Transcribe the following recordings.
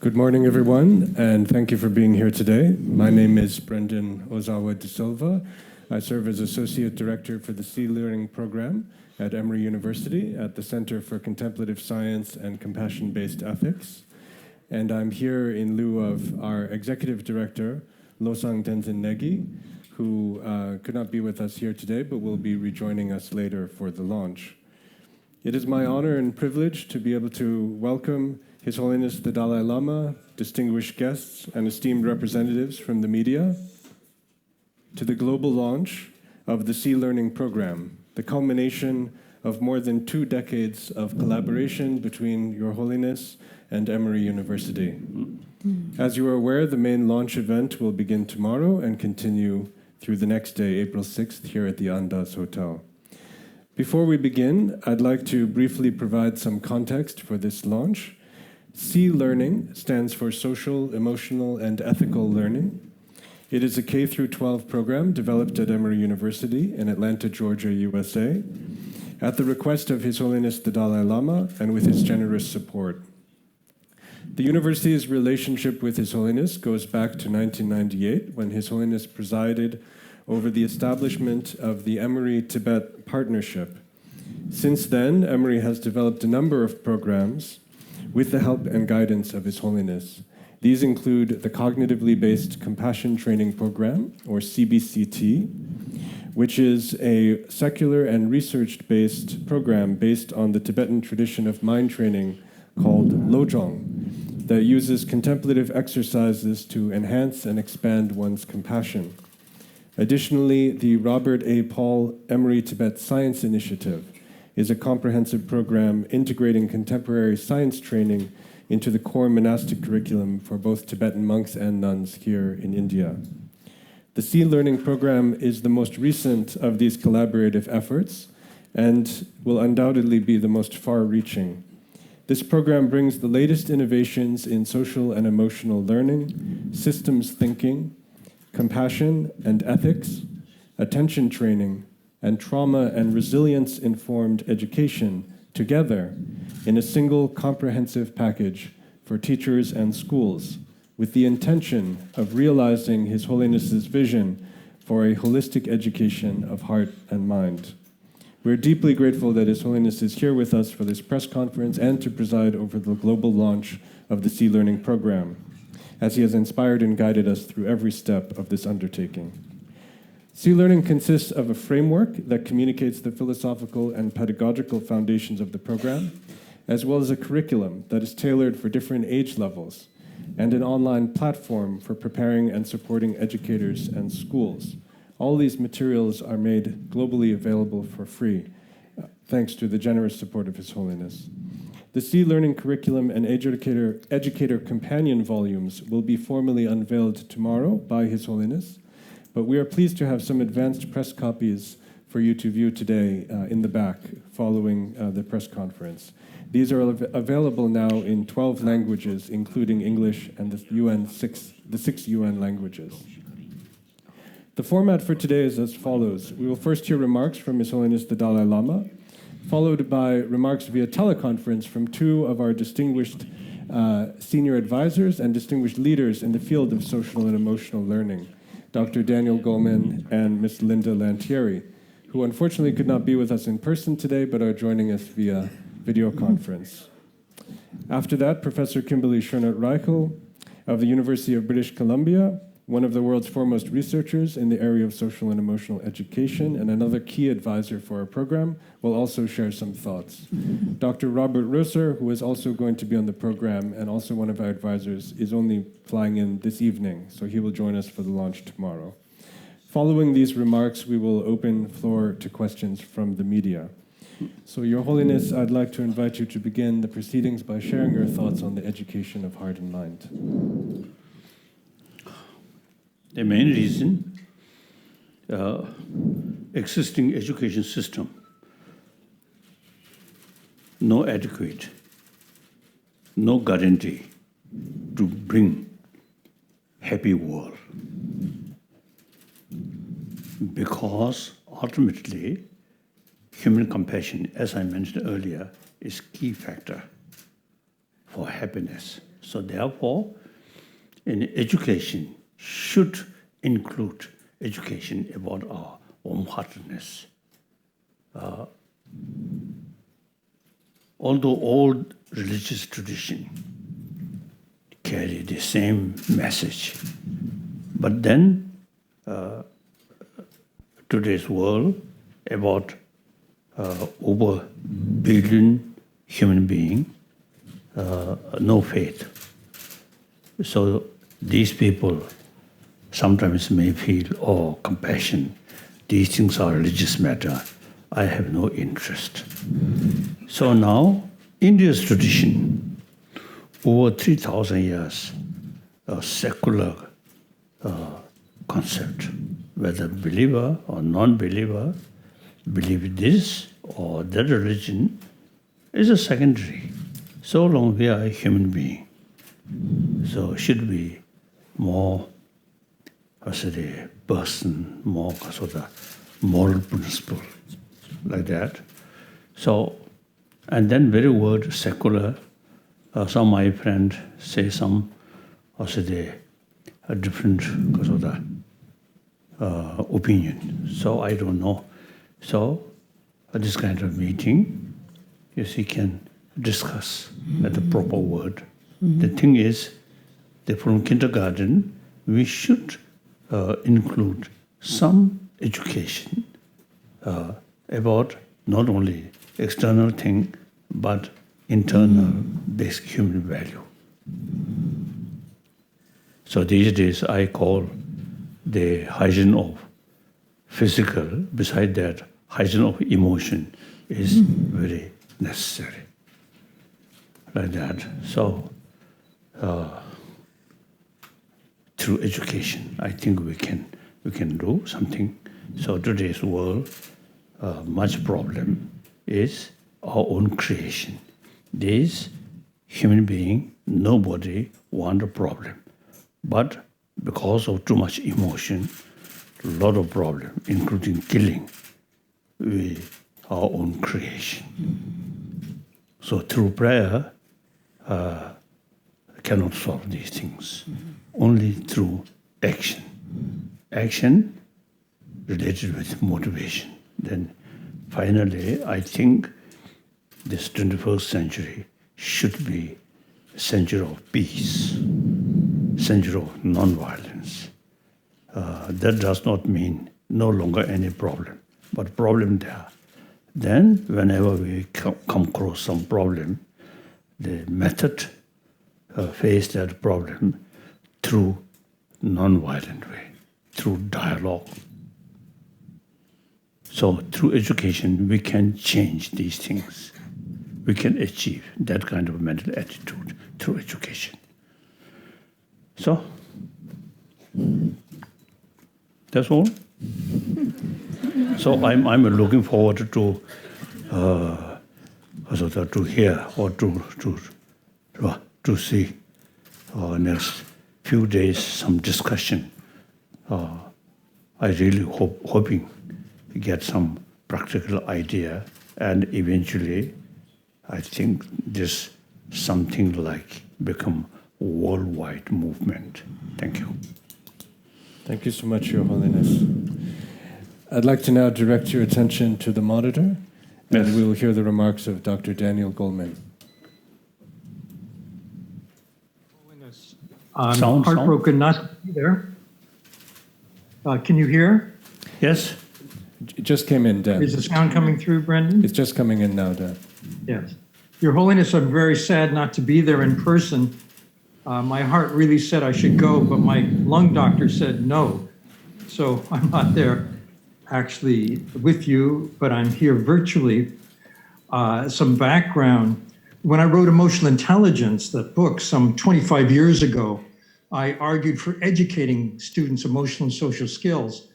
Good morning, everyone, and thank you for being here today. My name is Brendan Ozawa de Silva. I serve as Associate Director for the C-Learning Program at Emory University at the Center for Contemplative Science and Compassion-Based Ethics. And I'm here in lieu of our Executive Director, Losang Tenzin Negi, who could not be with us here today, but will be rejoining us later for the launch. It is my honor and privilege to be able to welcome His Holiness the Dalai Lama, distinguished guests, and esteemed representatives from the media to the global launch of the C-Learning Program, the culmination of more than 2 decades of collaboration between Your Holiness and Emory University. As you are aware, the main launch event will begin tomorrow and continue through the next day, April 6th, here at the Andaz Hotel. Before we begin, I'd like to briefly provide some context for this launch. C-Learning stands for Social, Emotional, and Ethical Learning. It is a K-12 program developed at Emory University in Atlanta, Georgia, USA, at the request of His Holiness the Dalai Lama and with his generous support. The university's relationship with His Holiness goes back to 1998, when His Holiness presided over the establishment of the Emory-Tibet Partnership. Since then, Emory has developed a number of programs with the help and guidance of His Holiness. These include the Cognitively Based Compassion Training Program, or CBCT, which is a secular and research-based program based on the Tibetan tradition of mind training called Lojong, that uses contemplative exercises to enhance and expand one's compassion. Additionally, the Robert A. Paul Emory Tibet Science Initiative is a comprehensive program integrating contemporary science training into the core monastic curriculum for both Tibetan monks and nuns here in India. The C-Learning Program is the most recent of these collaborative efforts and will undoubtedly be the most far-reaching. This program brings the latest innovations in social and emotional learning, systems thinking, compassion and ethics, attention training, and trauma and resilience-informed education together in a single comprehensive package for teachers and schools, with the intention of realizing His Holiness's vision for a holistic education of heart and mind. We're deeply grateful that His Holiness is here with us for this press conference and to preside over the global launch of the C-Learning Program, as he has inspired and guided us through every step of this undertaking. C-Learning consists of a framework that communicates the philosophical and pedagogical foundations of the program, as well as a curriculum that is tailored for different age levels, and an online platform for preparing and supporting educators and schools. All these materials are made globally available for free, thanks to the generous support of His Holiness. The C-Learning curriculum and educator companion volumes will be formally unveiled tomorrow by His Holiness, but we are pleased to have some advanced press copies for you to view today in the back following the press conference. These are available now in 12 languages, including English and the 6 UN languages. The format for today is as follows. We will first hear remarks from His Holiness the Dalai Lama, followed by remarks via teleconference from 2 of our distinguished senior advisors and distinguished leaders in the field of social and emotional learning, Dr. Daniel Goleman and Ms. Linda Lantieri, who unfortunately could not be with us in person today, but are joining us via video conference. After that, Professor Kimberly Schernert-Reichel of the University of British Columbia, one of the world's foremost researchers in the area of social and emotional education and another key advisor for our program, will also share some thoughts. Dr. Robert Röser, who is also going to be on the program and also one of our advisors, is only flying in this evening, so he will join us for the launch tomorrow. Following these remarks, we will open floor to questions from the media. So, Your Holiness, I'd like to invite you to begin the proceedings by sharing your thoughts on the education of heart and mind. The main reason, existing education system, no adequate, no guarantee to bring happy world. Because ultimately, human compassion, as I mentioned earlier, is key factor for happiness So therefore, in education should include education about our warm-heartedness. Although all religious tradition carry the same message, but then today's world about over billion human being, no faith. So these people sometimes may feel, oh, compassion, these things are religious matter. I have no interest. So now, India's tradition, over 3,000 years, a secular concept, whether believer or non-believer, believe this or that religion is a secondary. So long we are a human being. So should be more, a person, more sort of moral principle, like that. So, and then very word secular, some my friend say some, a different sort of opinion. So I don't know. So this kind of meeting, you see, can discuss at the proper word. The thing is, that from kindergarten, we should include some education about not only external thing, but internal basic human value. So these days I call the hygiene of physical, beside that, hygiene of emotion is very necessary. Like that. So through education, I think we can do something. So today's world, much problem is our own creation. This human being, nobody want a problem. But because of too much emotion, a lot of problem, including killing, our own creation. So through prayer, cannot solve these things. Only through action. Action related with motivation. Then finally, I think this 21st century should be a century of peace, century of non-violence. That does not mean no longer any problem, but problem there. Then whenever we come across some problem, the method face that problem through non-violent way, through dialogue. So through education, we can change these things. We can achieve that kind of mental attitude through education. So, that's all. So I'm looking forward to hear or to see next few days some discussion. I really hoping to get some practical idea, and eventually I think this something like become worldwide movement. Thank you. Thank you so much, Your Holiness. I'd like to now direct your attention to the monitor, and Yes. we will hear the remarks of Dr. Daniel Goleman. I'm Sound. heartbroken not to be there. Can you hear? Yes? It just came in, Dan. Is the sound coming through, Brendan? It's just coming in now, Dan. Yes. Your Holiness, I'm very sad not to be there in person. My heart really said I should go, but my lung doctor said no. So I'm not there actually with you, but I'm here virtually. Some background. When I wrote Emotional Intelligence, that book, some 25 years ago, I argued for educating students' emotional and social skills.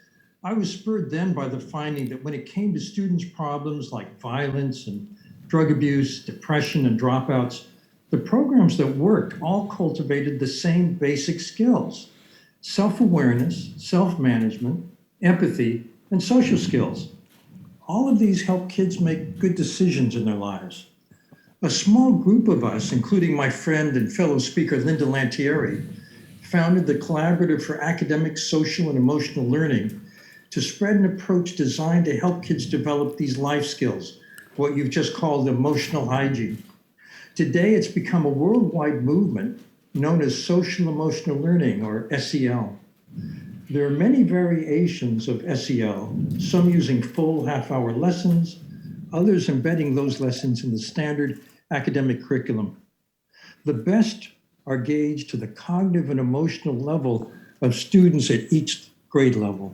I was spurred then by the finding that when it came to students' problems like violence and drug abuse, depression, and dropouts, the programs that worked all cultivated the same basic skills: self-awareness, self-management, empathy, and social skills. All of these help kids make good decisions in their lives. A small group of us, including my friend and fellow speaker Linda Lantieri, founded the Collaborative for Academic, Social, and Emotional Learning to spread an approach designed to help kids develop these life skills, what you've just called emotional hygiene. Today, it's become a worldwide movement known as social emotional learning, or SEL. There are many variations of SEL, some using full half-hour lessons, others embedding those lessons in the standard academic curriculum. The best are gauged to the cognitive and emotional level of students at each grade level.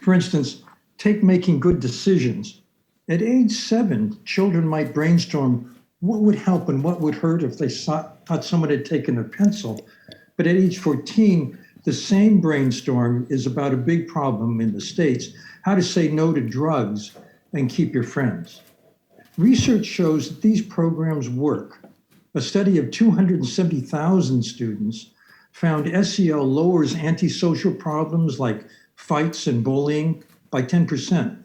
For instance, take making good decisions. At age 7, children might brainstorm what would help and what would hurt if they thought someone had taken a pencil. But at age 14, the same brainstorm is about a big problem in the States, how to say no to drugs and keep your friends. Research shows that these programs work. A study of 270,000 students found SEL lowers antisocial problems like fights and bullying by 10%.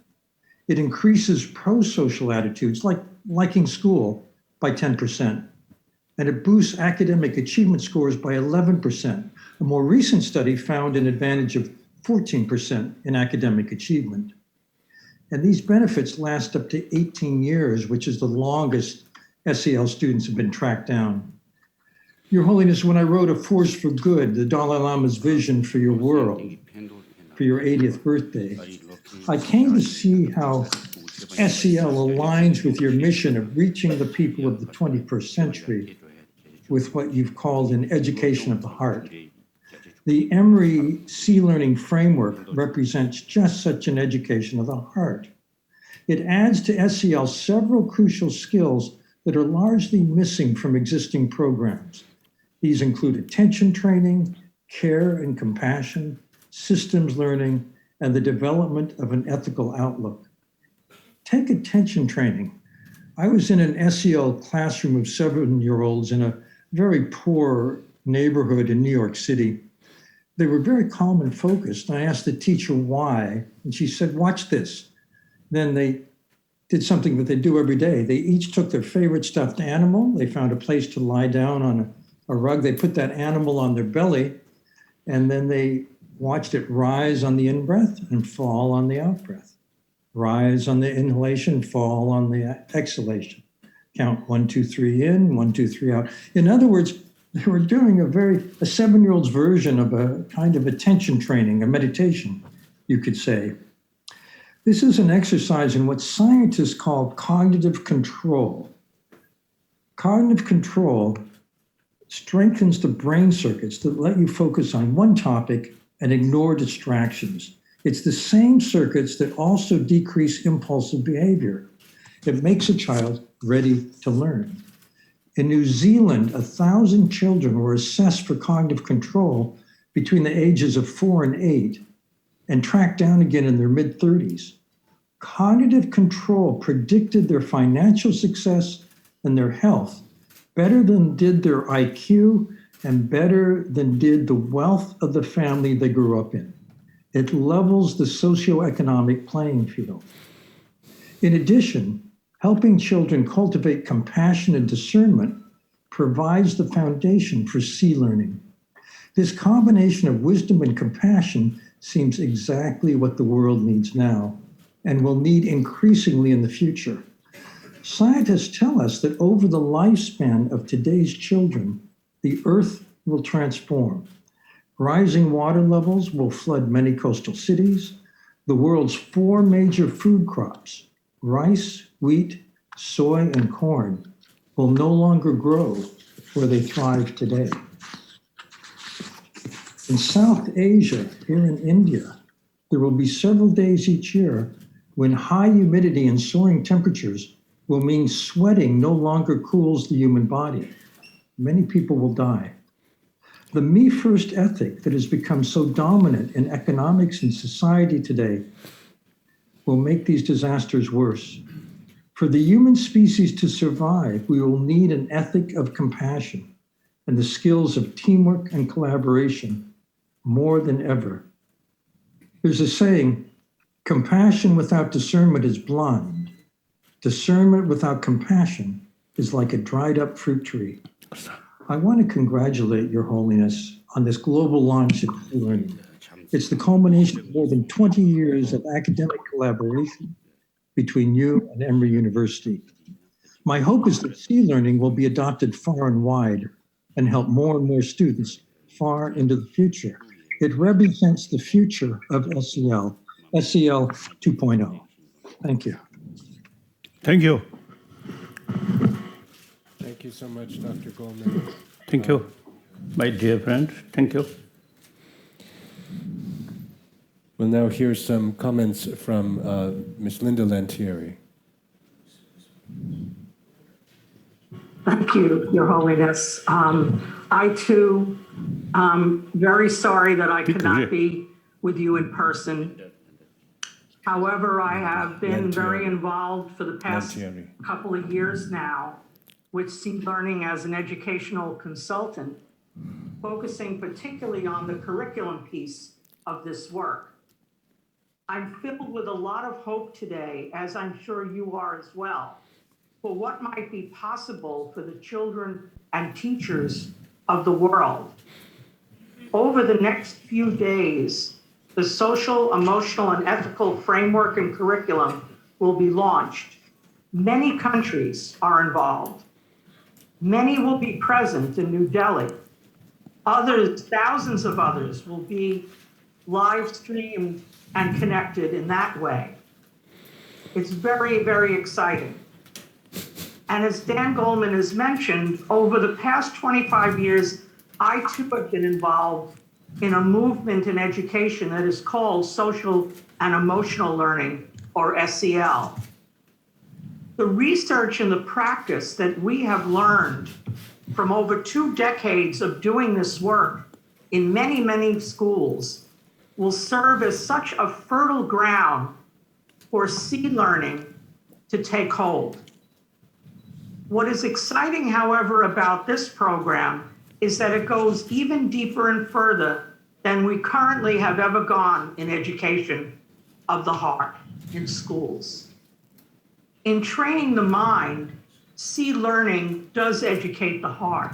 It increases pro-social attitudes like liking school by 10%. And it boosts academic achievement scores by 11%. A more recent study found an advantage of 14% in academic achievement. And these benefits last up to 18 years, which is the longest SEL students have been tracked down. Your Holiness, when I wrote A Force for Good, the Dalai Lama's vision for your world, for your 80th birthday, I came to see how SEL aligns with your mission of reaching the people of the 21st century with what you've called an education of the heart. The Emory C-Learning Framework represents just such an education of the heart. It adds to SEL several crucial skills that are largely missing from existing programs. These include attention training, care and compassion, systems learning, and the development of an ethical outlook. Take attention training. I was in an SEL classroom of 7-year-olds in a very poor neighborhood in New York City. They were very calm and focused. I asked the teacher why, and she said, "Watch this." Then they did something that they do every day. They each took their favorite stuffed animal. They found a place to lie down on a rug. They put that animal on their belly, and then they watched it rise on the in-breath and fall on the out-breath. Rise on the inhalation, fall on the exhalation. Count 1, 2, 3 in, 1, 2, 3 out. In other words, they were doing a 7-year-old's version of a kind of attention training, a meditation, you could say. This is an exercise in what scientists call cognitive control. Cognitive control strengthens the brain circuits that let you focus on one topic and ignore distractions. It's the same circuits that also decrease impulsive behavior. It makes a child ready to learn. In New Zealand, 1,000 children were assessed for cognitive control between the ages of 4 and 8 and tracked down again in their mid-30s. Cognitive control predicted their financial success and their health better than did their IQ and better than did the wealth of the family they grew up in. It levels the socioeconomic playing field. In addition, helping children cultivate compassion and discernment provides the foundation for C-learning. This combination of wisdom and compassion seems exactly what the world needs now and will need increasingly in the future. Scientists tell us that over the lifespan of today's children, the Earth will transform. Rising water levels will flood many coastal cities. The world's 4 major food crops, rice, wheat, soy, and corn, will no longer grow where they thrive today. In South Asia, here in India, there will be several days each year when high humidity and soaring temperatures will mean sweating no longer cools the human body. Many people will die. The me first ethic that has become so dominant in economics and society today will make these disasters worse. For the human species to survive, we will need an ethic of compassion and the skills of teamwork and collaboration more than ever. There's a saying, compassion without discernment is blind. Discernment without compassion is like a dried up fruit tree. I want to congratulate Your Holiness on this global launch of e-learning. It's the culmination of more than 20 years of academic collaboration between you and Emory University. My hope is that C-learning will be adopted far and wide and help more and more students far into the future. It represents the future of SEL 2.0. Thank you. Thank you. Thank you so much, Dr. Goldman. Thank you, my dear friend. Thank you. We'll now hear some comments from Ms. Linda Lantieri. Thank you, Your Holiness. I too am very sorry that I could not be with you in person. However, I have been very involved for the past couple of years now with C-Learning as an educational consultant, focusing particularly on the curriculum piece of this work. I'm filled with a lot of hope today, as I'm sure you are as well, for what might be possible for the children and teachers of the world. Over the next few days, the social, emotional, and ethical framework and curriculum will be launched. Many countries are involved. Many will be present in New Delhi. Others, thousands of others, will be live streamed and connected in that way. It's very, very exciting. And as Dan Goldman has mentioned, over the past 25 years, I too have been involved in a movement in education that is called social and emotional learning, or SEL. The research and the practice that we have learned from over 2 decades of doing this work in many, many schools will serve as such a fertile ground for C-learning to take hold. What is exciting, however, about this program is that it goes even deeper and further than we currently have ever gone in education of the heart in schools. In training the mind, C-learning does educate the heart.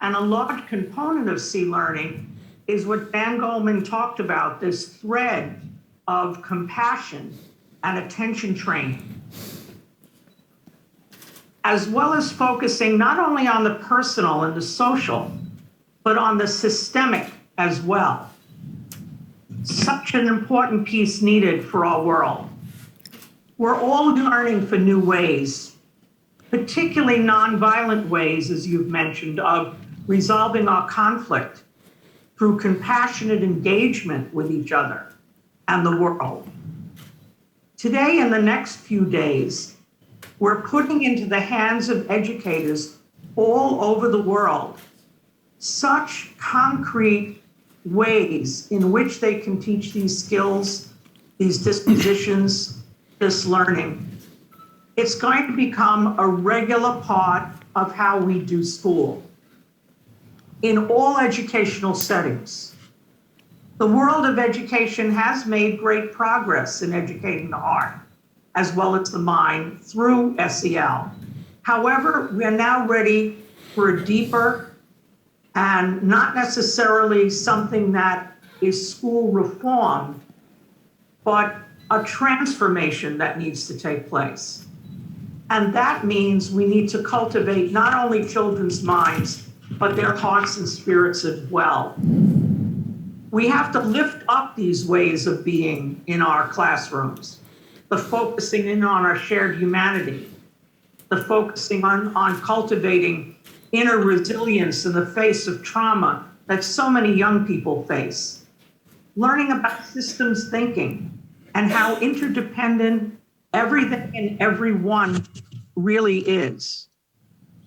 And a large component of C-learning is what Dan Goldman talked about, this thread of compassion and attention training, as well as focusing not only on the personal and the social, but on the systemic as well. Such an important piece needed for our world. We're all yearning for new ways, particularly nonviolent ways, as you've mentioned, of resolving our conflict through compassionate engagement with each other and the world. Today and the next few days, we're putting into the hands of educators all over the world such concrete ways in which they can teach these skills, these dispositions, this learning. It's going to become a regular part of how we do school in all educational settings. The world of education has made great progress in educating the heart as well as the mind through SEL. However, we're now ready for a deeper and not necessarily something that is school reform, but a transformation that needs to take place. And that means we need to cultivate not only children's minds, but their hearts and spirits as well. We have to lift up these ways of being in our classrooms, the focusing in on our shared humanity, the focusing on cultivating inner resilience in the face of trauma that so many young people face, learning about systems thinking and how interdependent everything and everyone really is.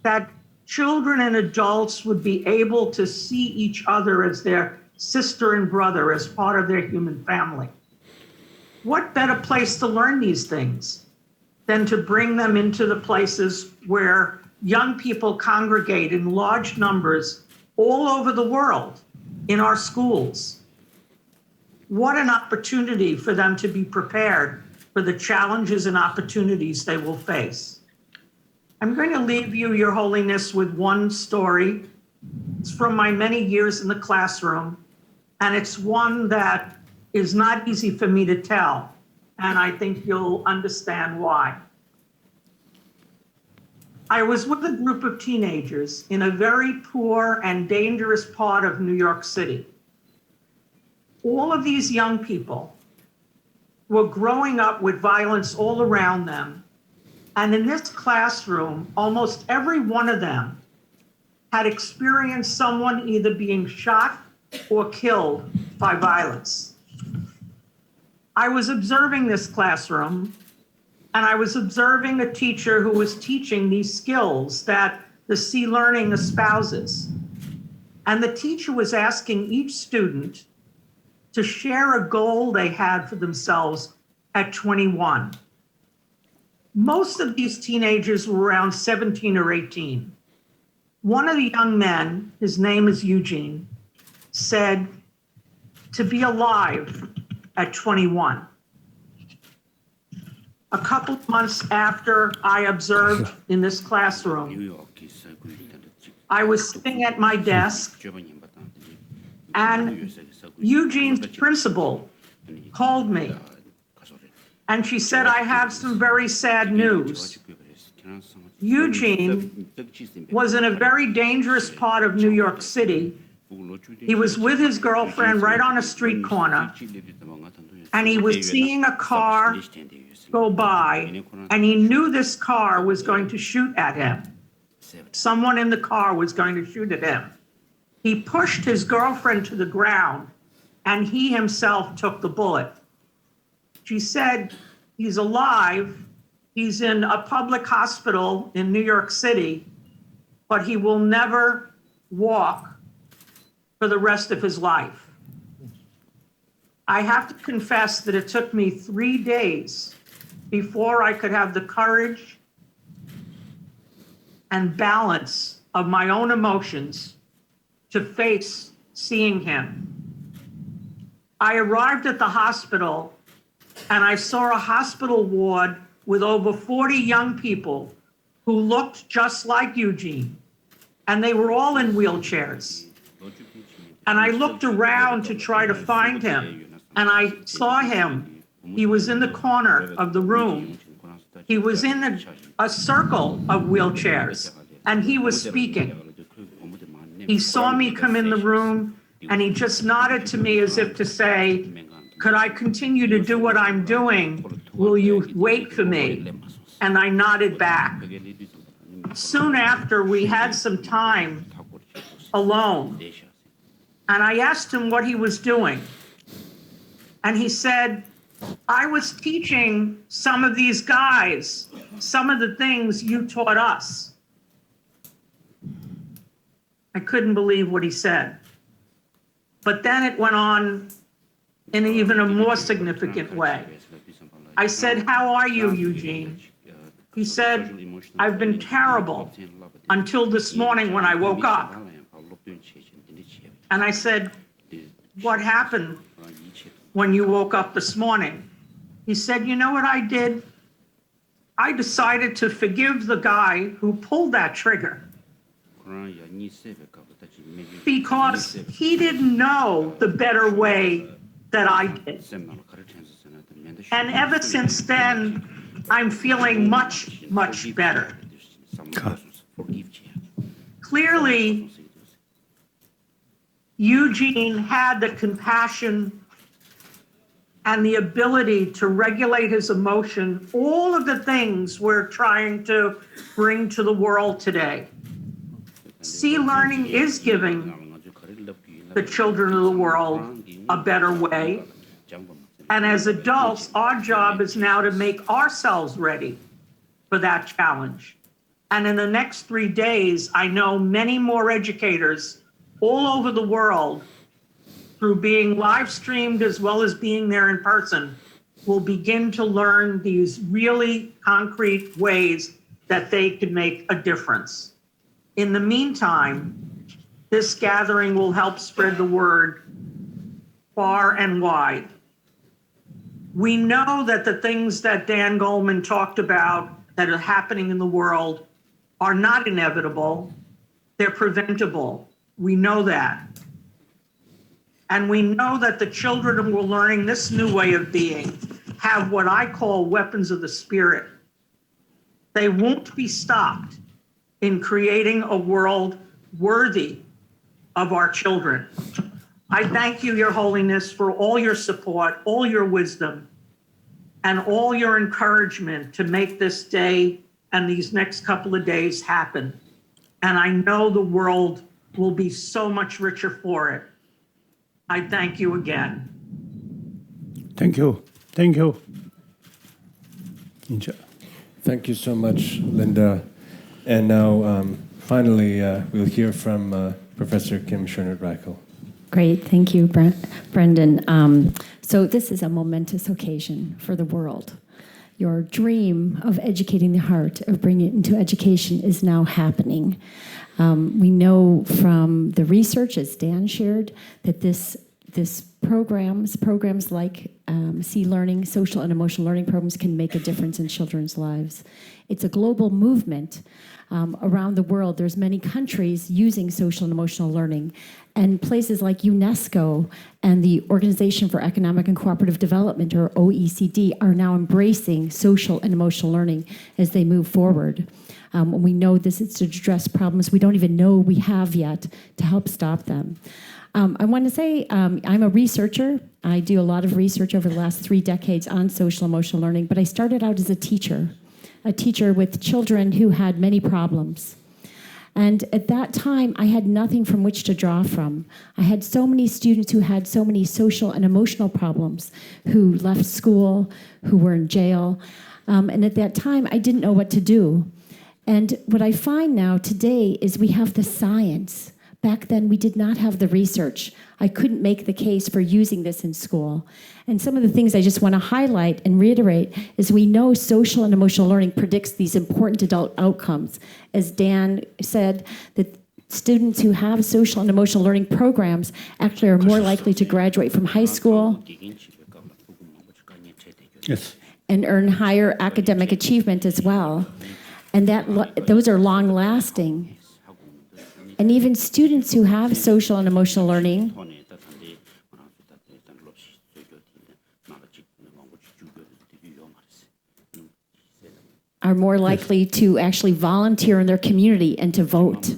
That children and adults would be able to see each other as their sister and brother, as part of their human family. What better place to learn these things than to bring them into the places where young people congregate in large numbers all over the world in our schools? What an opportunity for them to be prepared for the challenges and opportunities they will face. I'm going to leave you, Your Holiness, with one story. It's from my many years in the classroom, and it's one that is not easy for me to tell, and I think you'll understand why. I was with a group of teenagers in a very poor and dangerous part of New York City. All of these young people were growing up with violence all around them. And in this classroom, almost every one of them had experienced someone either being shot or killed by violence. I was observing this classroom, and I was observing a teacher who was teaching these skills that the C Learning espouses. And the teacher was asking each student to share a goal they had for themselves at 21. Most of these teenagers were around 17 or 18. One of the young men, his name is Eugene, said to be alive at 21. A couple of months after I observed in this classroom, I was sitting at my desk, and Eugene's principal called me, and she said, I have some very sad news. Eugene was in a very dangerous part of New York City. He was with his girlfriend right on a street corner, and he was seeing a car go by, and he knew this car was going to shoot at him. Someone in the car was going to shoot at him. He pushed his girlfriend to the ground, and he himself took the bullet. She said, he's alive. He's in a public hospital in New York City, but he will never walk for the rest of his life. I have to confess that it took me 3 days before I could have the courage and balance of my own emotions to face seeing him. I arrived at the hospital, and I saw a hospital ward with over 40 young people who looked just like Eugene, and they were all in wheelchairs. And I looked around to try to find him, and I saw him. He was in the corner of the room. He was in a circle of wheelchairs, and he was speaking. He saw me come in the room, and he just nodded to me as if to say, could I continue to do what I'm doing? Will you wait for me? And I nodded back. Soon after, we had some time alone, and I asked him what he was doing. And he said, I was teaching some of these guys some of the things you taught us. I couldn't believe what he said. But then it went on in even a more significant way. I said, how are you, Eugene? He said, I've been terrible until this morning when I woke up. And I said, what happened when you woke up this morning? He said, you know what I did? I decided to forgive the guy who pulled that trigger because he didn't know the better way that I did. And ever since then, I'm feeling much, much better. Clearly, Eugene had the compassion and the ability to regulate his emotion, all of the things we're trying to bring to the world today. C Learning is giving the children of the world a better way. And as adults, our job is now to make ourselves ready for that challenge. And in the next 3 days, I know many more educators all over the world, through being live streamed as well as being there in person, will begin to learn these really concrete ways that they can make a difference. In the meantime, this gathering will help spread the word far and wide. We know that the things that Dan Goleman talked about that are happening in the world are not inevitable, they're preventable. We know that. And we know that the children who are learning this new way of being have what I call weapons of the spirit. They won't be stopped in creating a world worthy of our children. I thank you, Your Holiness, for all your support, all your wisdom, and all your encouragement to make this day and these next couple of days happen. And I know the world will be so much richer for it. I thank you again. Thank you. Thank you. Enjoy. Thank you so much, Linda. And now, finally, we'll hear from Professor Kim Schönert-Reichel. Great, thank you, Brendan. So this is a momentous occasion for the world. Your dream of educating the heart, of bringing it into education, is now happening. We know from the research, as Dan shared, that this programs like C-Learning, social and emotional learning programs can make a difference in children's lives. It's a global movement around the world. There's many countries using social and emotional learning, and places like UNESCO and the Organization for Economic and Cooperative Development, or OECD, are now embracing social and emotional learning as they move forward. We know this is to address problems we don't even know we have yet to help stop them. I want to say I'm a researcher. I do a lot of research over the last 3 decades on social emotional learning, but I started out as a teacher with children who had many problems. And at that time, I had nothing from which to draw from. I had so many students who had so many social and emotional problems, who left school, who were in jail. And at that time, I didn't know what to do. And what I find now today is we have the science. Back then, we did not have the research. I couldn't make the case for using this in school. And some of the things I just want to highlight and reiterate is we know social and emotional learning predicts these important adult outcomes. As Dan said, that students who have social and emotional learning programs actually are more likely to graduate from high school Yes. and earn higher academic achievement as well. And those are long-lasting. And even students who have social and emotional learning are more likely to actually volunteer in their community and to vote.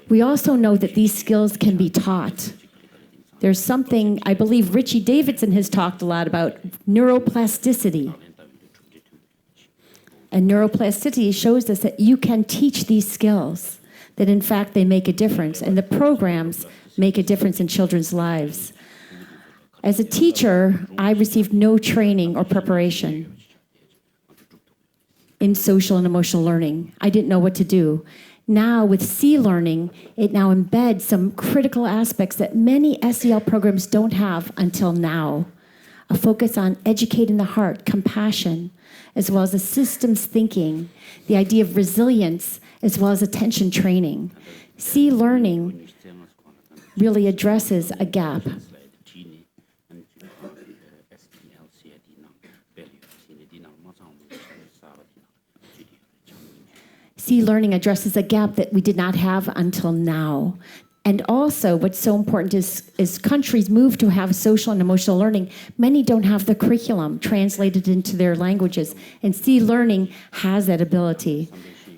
We also know that these skills can be taught. There's something, I believe Richie Davidson has talked a lot about, neuroplasticity. And neuroplasticity shows us that you can teach these skills, that in fact they make a difference, and the programs make a difference in children's lives. As a teacher, I received no training or preparation in social and emotional learning. I didn't know what to do. Now with C-Learning, it now embeds some critical aspects that many SEL programs don't have until now. A focus on educating the heart, compassion, as well as a systems thinking, the idea of resilience, as well as attention training. C-Learning really addresses a gap. C-Learning addresses a gap that we did not have until now. And also, what's so important is as countries move to have social and emotional learning, many don't have the curriculum translated into their languages. And C-Learning has that ability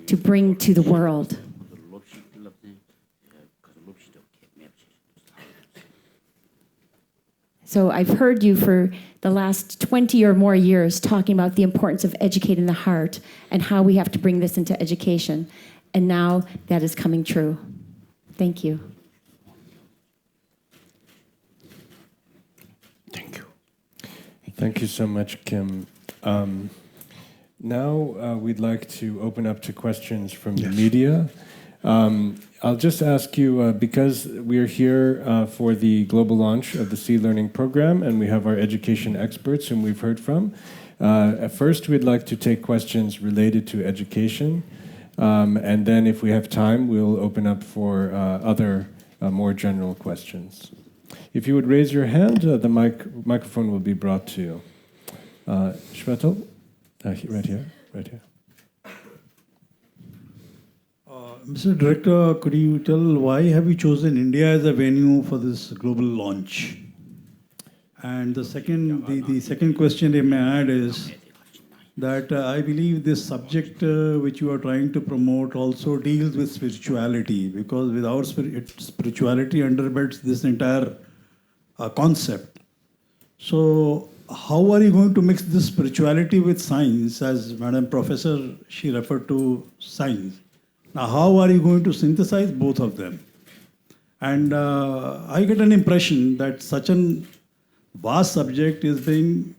to bring to the world. So I've heard you for the last 20 or more years talking about the importance of educating the heart and how we have to bring this into education. And now that is coming true. Thank you. Thank you. Thank you so much, Kim. Now we'd like to open up to questions from the media. I'll just ask you, because we're here for the global launch of the C-Learning program, and we have our education experts whom we've heard from. At first, we'd like to take questions related to education, and then if we have time, we'll open up for other more general questions. If you would raise your hand, the microphone will be brought to you. Shwetal, right here, right here. Mr. Director, could you tell why have you chosen India as a venue for this global launch? And the second question I may add is that I believe this subject which you are trying to promote also deals with spirituality, because without spirituality underbeds this entire concept. So how are you going to mix this spirituality with science? As Madam Professor, she referred to science. Now, how are you going to synthesize both of them? And I get an impression that such a vast subject is being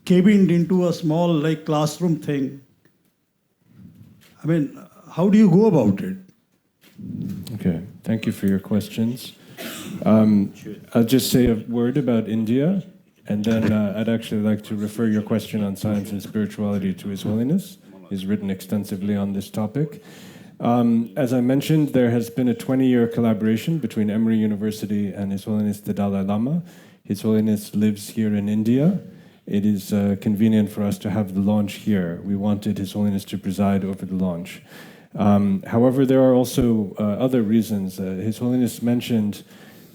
cabined into a small, like, classroom thing. I mean, how do you go about it? Okay, thank you for your questions. I'll just say a word about India, and then I'd actually like to refer your question on science and spirituality to His Holiness. He's written extensively on this topic. As I mentioned, there has been a 20-year collaboration between Emory University and His Holiness the Dalai Lama. His Holiness lives here in India. It is convenient for us to have the launch here. We wanted His Holiness to preside over the launch. However, there are also other reasons. His Holiness mentioned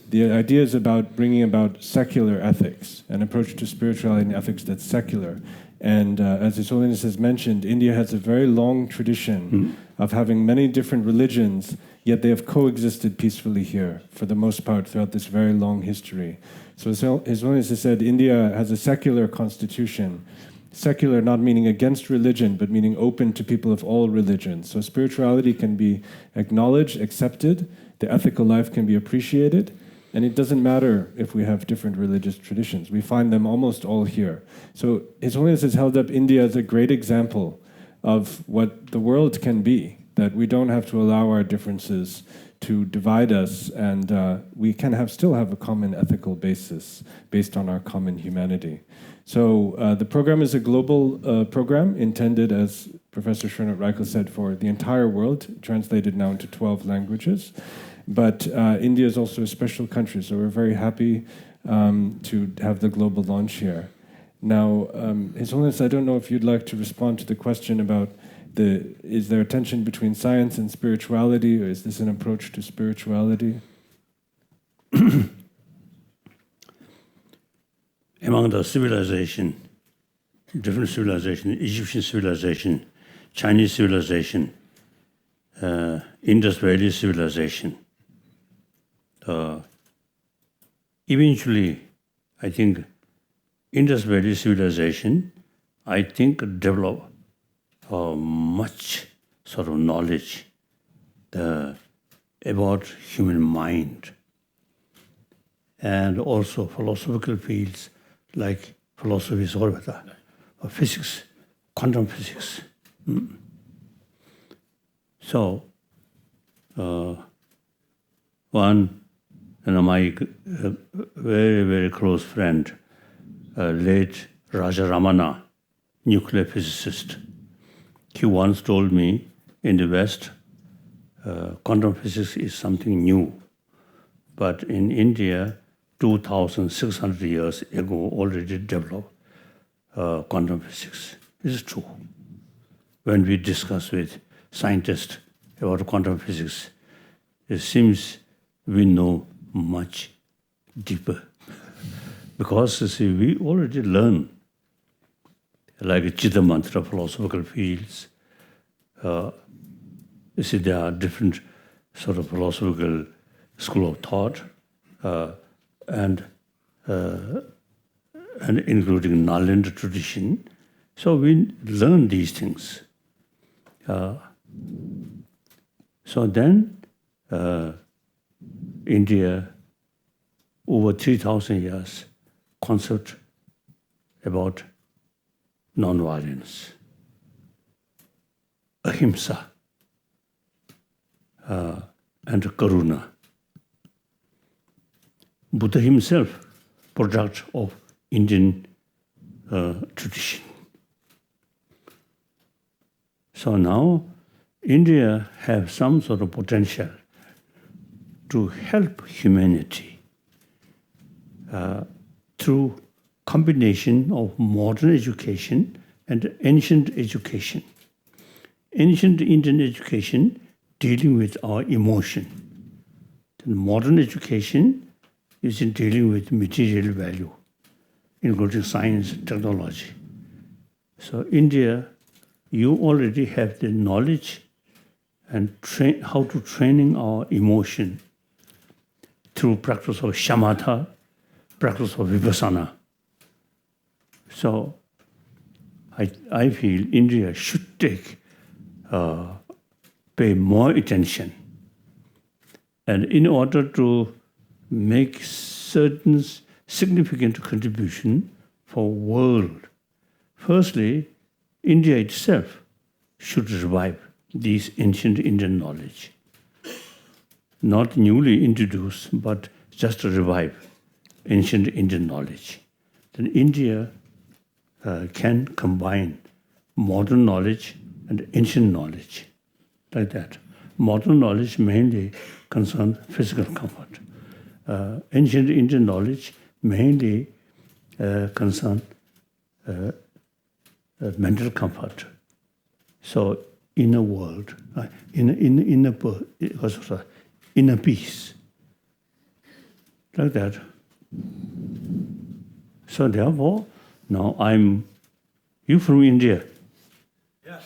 the ideas about bringing about secular ethics, an approach to spirituality and ethics that's secular. And as His Holiness has mentioned, India has a very long tradition of having many different religions, yet they have coexisted peacefully here for the most part throughout this very long history. So His Holiness has said India has a secular constitution. Secular not meaning against religion, but meaning open to people of all religions. So spirituality can be acknowledged, accepted, the ethical life can be appreciated, and it doesn't matter if we have different religious traditions. We find them almost all here. So His Holiness has held up India as a great example of what the world can be, that we don't have to allow our differences to divide us, and we can still have a common ethical basis based on our common humanity. So the program is a global program intended, as Professor Srinath Raikal said, for the entire world, translated now into 12 languages. But India is also a special country, so we're very happy to have the global launch here. Now, His Holiness, I don't know if you'd like to respond to the question about is there a tension between science and spirituality, or is this an approach to spirituality? Among the civilization, different civilization, Egyptian civilization, Chinese civilization, Indus Valley civilization, eventually, I think Indus Valley civilization, developed much sort of knowledge about human mind, and also philosophical fields like philosophy, or physics, quantum physics. So, one, my very, very close friend, late Raja Ramana, nuclear physicist, he once told me, in the West, quantum physics is something new. But in India, 2,600 years ago, already developed quantum physics. This is true. When we discuss with scientists about quantum physics, it seems we know much deeper. Because, you see, we already learn, like Chitta Mantra, philosophical fields. You see, there are different sort of philosophical school of thought, and including Nalanda tradition. So we learn these things. So then, India, over 3,000 years, concept about non-violence, ahimsa, and karuna. Buddha himself, product of Indian tradition. So now, India has some sort of potential to help humanity through combination of modern education and ancient education. Ancient Indian education dealing with our emotion. The modern education is in dealing with material value, including science, technology. So India, you already have the knowledge and how to training our emotion through practice of shamatha, practice of vipassana. So I feel India should pay more attention. And in order to make certain significant contribution for world, firstly, India itself should revive these ancient Indian knowledge. Not newly introduced, but just to revive ancient Indian knowledge. Then India can combine modern knowledge and ancient knowledge, like that. Modern knowledge mainly concerns physical comfort. Ancient Indian knowledge mainly concerns mental comfort. So inner world, inner peace, like that. So therefore, now you from India? Yeah.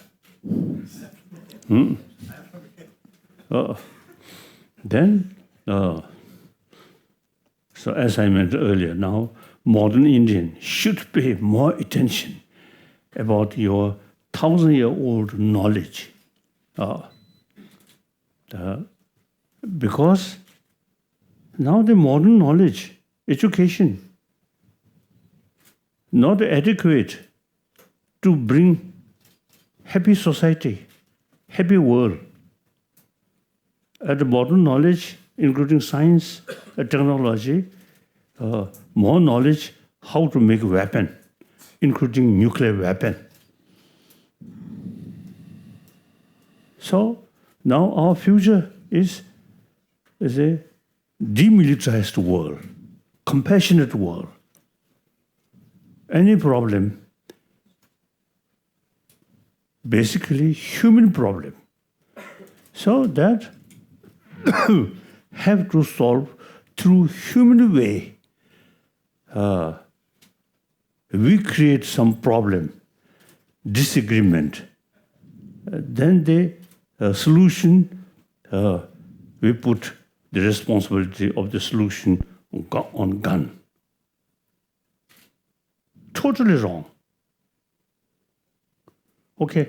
Then, so as I mentioned earlier, now modern Indian should pay more attention about your 1,000-year-old knowledge. Because now the modern knowledge, education, not adequate to bring happy society, happy world. The modern knowledge, including science, technology, more knowledge how to make a weapon, including nuclear weapon. So now our future is a demilitarized world, compassionate world. Any problem, basically human problem. So that have to solve through human way. We create some problem, disagreement. Then the solution, we put the responsibility of the solution on gun. Totally wrong. Okay.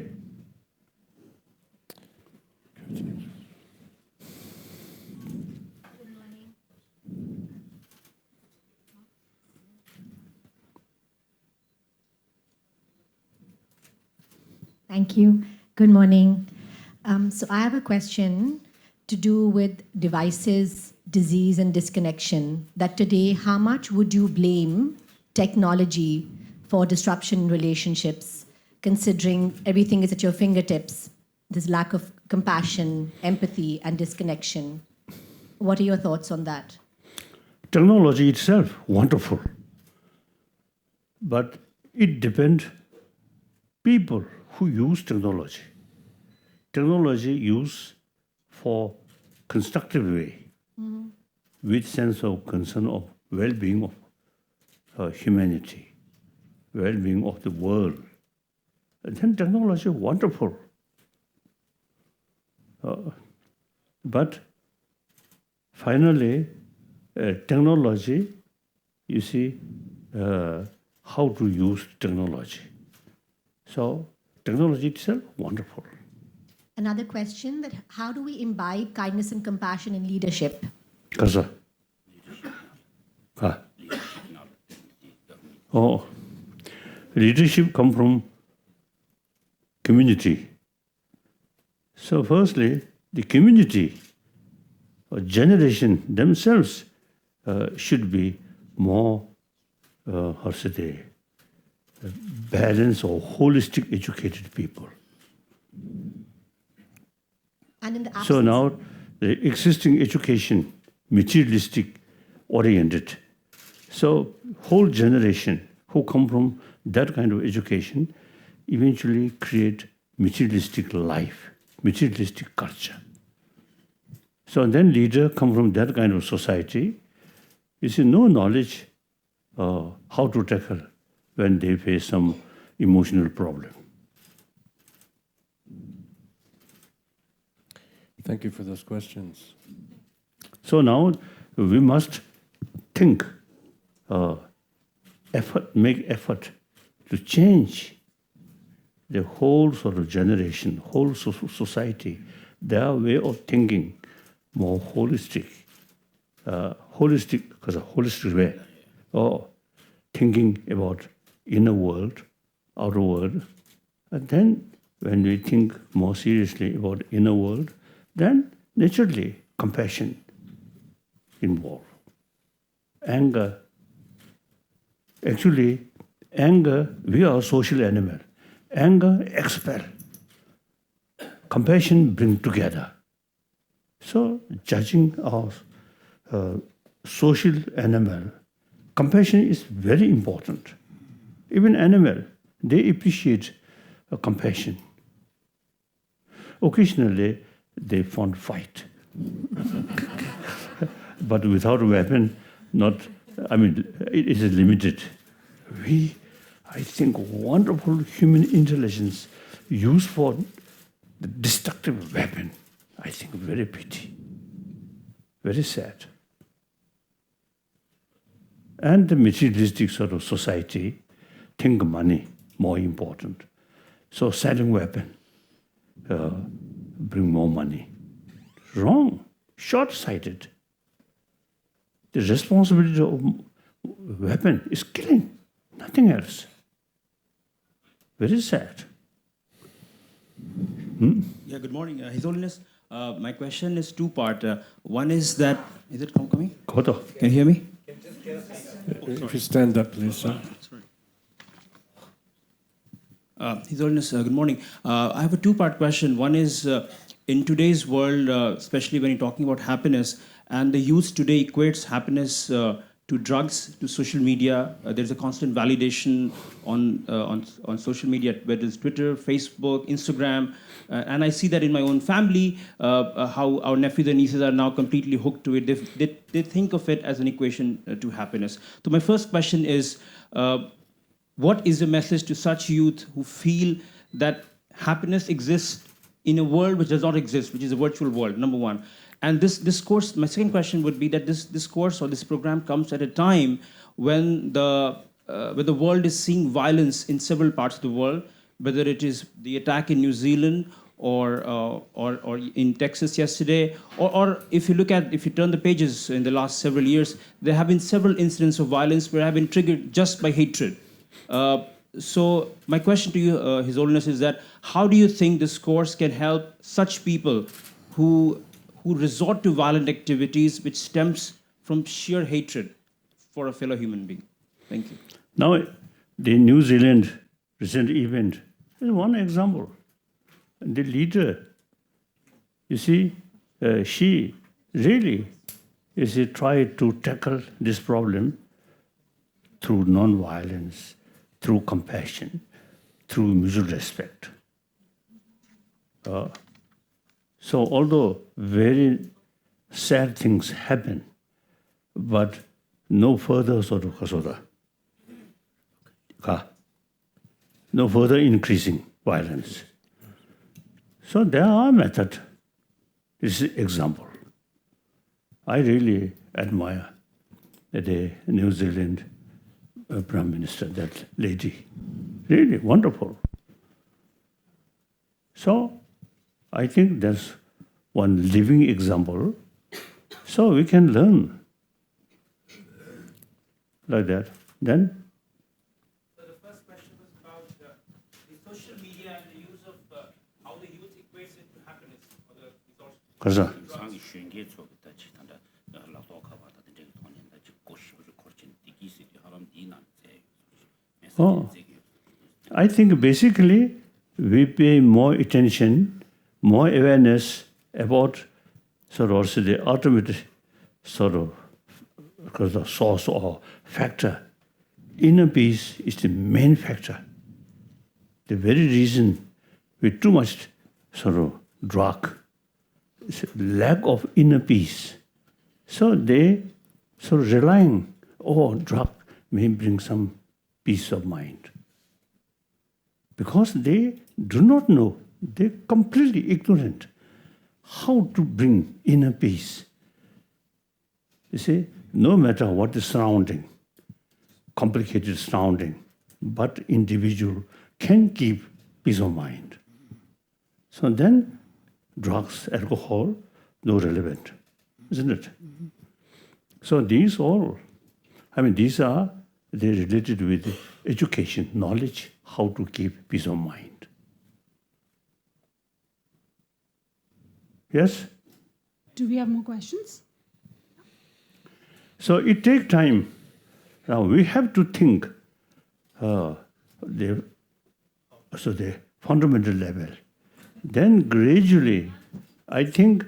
Thank you. Good morning. So I have a question to do with devices, disease, and disconnection. That today, how much would you blame technology for disruption in relationships, considering everything is at your fingertips? There's lack of compassion, empathy, and disconnection. What are your thoughts on that? Technology itself, wonderful. But it depends people who use technology. Technology used for constructive way, with sense of concern of well-being of humanity, well-being of the world. And then technology is wonderful. But finally, technology, you see, how to use technology. So technology itself, wonderful. Another question, that how do we imbibe kindness and compassion in leadership? Kasa? Oh, leadership comes from community. So firstly, the community or generation themselves should be more, balanced or holistic educated people. And in the absence So now the existing education, materialistic oriented. So whole generation who come from that kind of education eventually create materialistic life, materialistic culture. So then leader come from that kind of society, you see no knowledge how to tackle when they face some emotional problem. Thank you for those questions. So now we must think, make effort to change the whole sort of generation, whole society, their way of thinking more holistic, because a holistic way, or thinking about inner world, outer world. And then when we think more seriously about inner world, then naturally compassion involved. Anger. Actually, anger, we are a social animal. Anger expel. Compassion bring together. So judging our social animal, compassion is very important. Even animal, they appreciate compassion. Occasionally, they found fight. But without a weapon, it is limited. I think, wonderful human intelligence used for the destructive weapon. I think very pity, very sad. And the materialistic sort of society think money more important. So selling weapon bring more money. Wrong, short-sighted. The responsibility of weapon is killing, nothing else. Very sad. Yeah, good morning, His Holiness. My question is two-part. One is that, is it coming? Koto. Can you hear me? If you stand up, please, sir. His Holiness, good morning. I have a two-part question. One is, in today's world, especially when you're talking about happiness, and the youth today equates happiness to drugs, to social media. There's a constant validation on social media, whether it's Twitter, Facebook, Instagram. And I see that in my own family, how our nephews and nieces are now completely hooked to it. They think of it as an equation to happiness. So my first question is, what is the message to such youth who feel that happiness exists in a world which does not exist, which is a virtual world, number one? And this course, my second question would be that this course or this program comes at a time when the world is seeing violence in several parts of the world, whether it is the attack in New Zealand or in Texas yesterday, or if you turn the pages in the last several years, there have been several incidents of violence where have been triggered just by hatred. So my question to you, His Holiness, is that how do you think this course can help such people who resort to violent activities which stems from sheer hatred for a fellow human being? Thank you. Now, the New Zealand recent event is one example. The leader, you see, she really tried to tackle this problem through non-violence, through compassion, through mutual respect. So although very sad things happen, but no further sort of no further increasing violence. So there are methods. This is example. I really admire the New Zealand Prime Minister, that lady. Really wonderful. So I think that's one living example. So we can learn like that. Then? So the first question was about the social media and the use of how the youth equates it to happiness or the resource. Oh, I think basically we pay more attention, more awareness about sort of also the ultimate sort of, because the source or factor inner peace is the main factor. The very reason with too much sort of drug is lack of inner peace. So they sort of relying, oh, drug may bring some peace of mind. Because they do not know, they're completely ignorant how to bring inner peace. You see, no matter what the surrounding, complicated surrounding, but individual can keep peace of mind. So then drugs, alcohol, no relevant, isn't it? So these all, these are, they're related with education, knowledge, how to keep peace of mind. Yes? Do we have more questions? So it takes time. Now we have to think the fundamental level. Then gradually, I think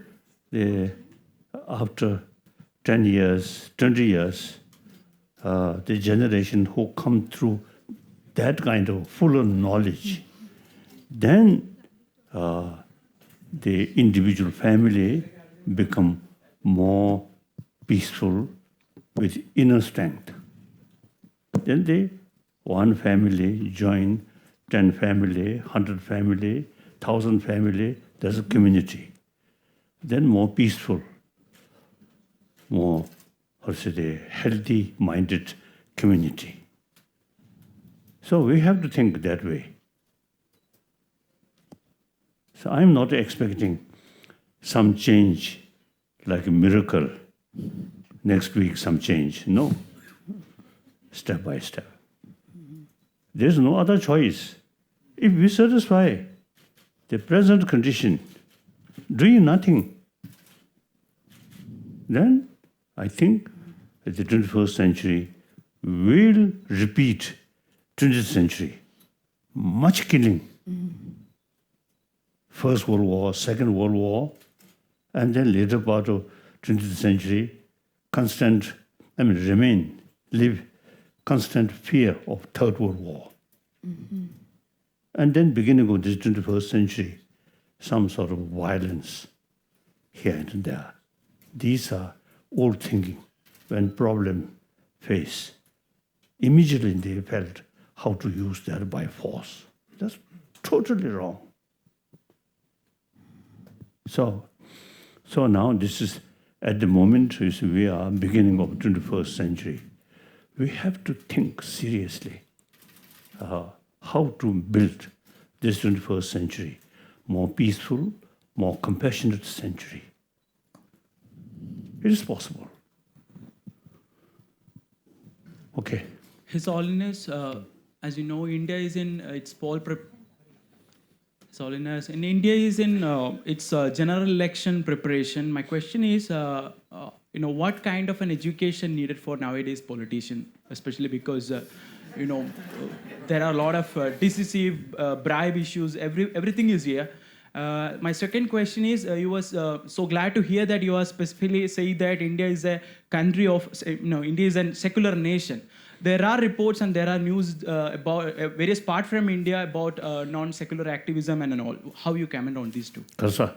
after 10 years, 20 years, the generation who come through that kind of fuller knowledge, then the individual family become more peaceful with inner strength. Then one family join 10 family, 100 family, 1,000 family, there's a community. Then more peaceful, more, healthy-minded community. So we have to think that way. So I'm not expecting some change like a miracle. Next week some change. No. Step by step. There's no other choice. If we satisfy the present condition, doing nothing, then I think that the 21st century will repeat 20th century. Much killing. First World War, Second World War, and then later part of 20th century, live constant fear of Third World War. And then beginning of this 21st century, some sort of violence here and there. These are old thinking. When problem face, immediately they felt how to use that by force. That's totally wrong. So now this is, at the moment, we are beginning of 21st century. We have to think seriously how to build this 21st century more peaceful, more compassionate century. It is possible. Okay. His Holiness, as you know, India is in its His Holiness, in India is in its general election preparation. My question is, what kind of an education needed for nowadays politician, especially because, there are a lot of decisive bribe issues. Everything is here. My second question is, you was so glad to hear that you are specifically saying that India is a country of, India is a secular nation. There are reports and there are news about various parts from India about non-secular activism and all. How you comment on these two? Karsa.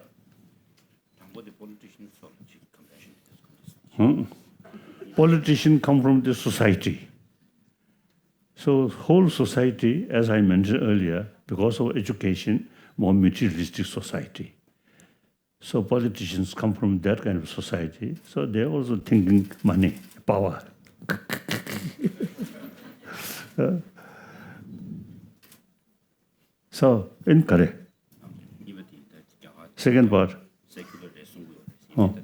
Politicians come from the society. So whole society, as I mentioned earlier, because of education, more materialistic society. So politicians come from that kind of society. So they're also thinking money, power. So, incorrect. Second part. Oh.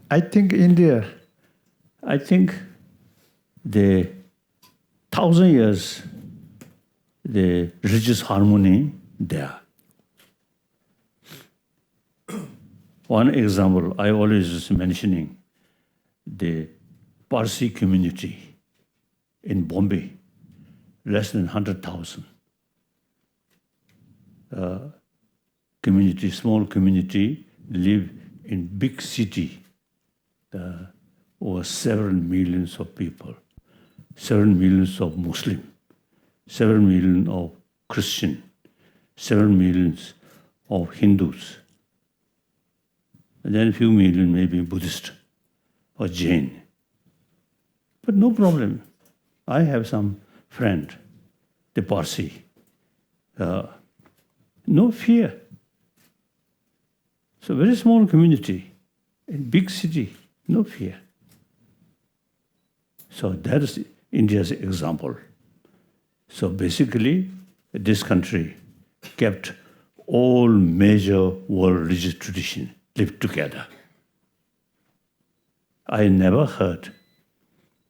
I think India, the 1,000 years, the religious harmony there. One example, I always was mentioning the Parsi community in Bombay, less than 100,000. Community, small community, live in big city, over several millions of people, 7 millions of Muslim, 7 million of Christian, 7 millions of Hindus, and then a few million maybe Buddhist or Jain. But no problem. I have some friend, the Parsi. No fear. So very small community, in big city, no fear. So that is India's example. So basically, this country kept all major world religious traditions lived together. I never heard